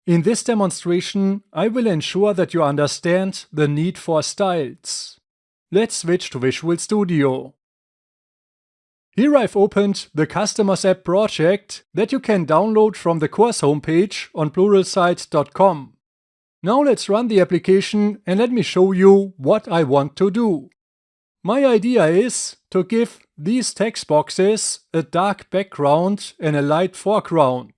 In this demonstration, I will ensure that you understand the need for styles. Let's switch to Visual Studio. Here I've opened the Customers App project that you can download from the course homepage on pluralsight.com. Now let's run the application and let me show you what I want to do. My idea is to give these text boxes a dark background and a light foreground.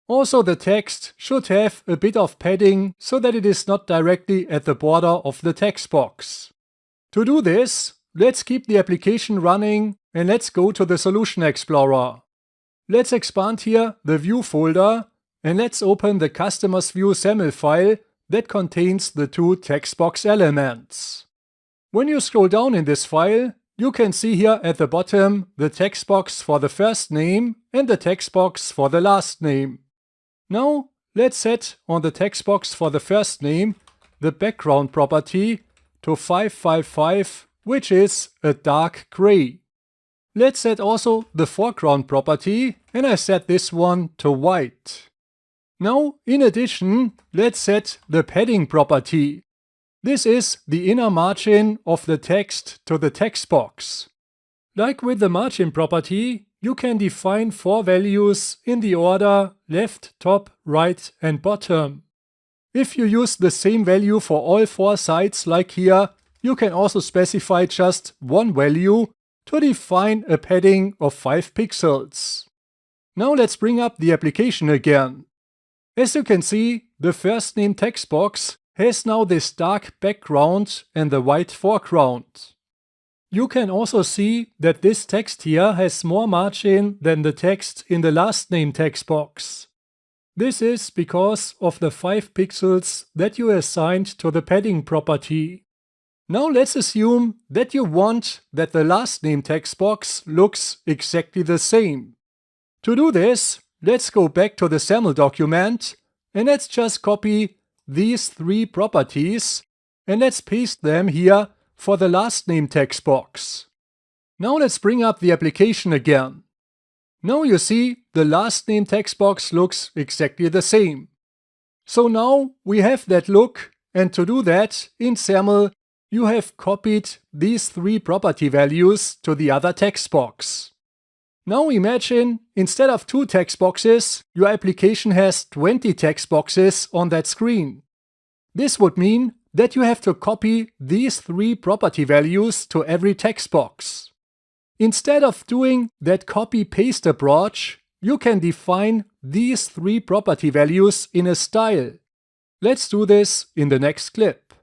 Also, the text should have a bit of padding so that it is not directly at the border of the text box. To do this, let's keep the application running and let's go to the Solution Explorer. Let's expand here the View folder and let's open the Customers View XAML file that contains the two text box elements. When you scroll down in this file, you can see here at the bottom the text box for the first name and the text box for the last name. Now, let's set on the text box for the first name the background property to 555, which is a dark gray. Let's set also the foreground property, and I set this one to white. Now, in addition, let's set the padding property. This is the inner margin of the text to the text box. Like with the margin property, you can define 4 values in the order left, top, right and bottom. If you use the same value for all 4 sides like here, you can also specify just one value to define a padding of 5 pixels. Now let's bring up the application again. As you can see, the first name text box has now this dark background and the white foreground. You can also see that this text here has more margin than the text in the last name text box. This is because of the 5 pixels that you assigned to the padding property. Now let's assume that you want that the last name text box looks exactly the same. To do this, let's go back to the XAML document and let's just copy these 3 properties and let's paste them here for the last name text box. Now let's bring up the application again. Now you see the last name text box looks exactly the same. So now we have that look, and to do that in XAML you have copied these 3 property values to the other text box. Now imagine, instead of 2 text boxes, your application has 20 text boxes on that screen. This would mean that you have to copy these 3 property values to every text box. Instead of doing that copy-paste approach, you can define these 3 property values in a style. Let's do this in the next clip.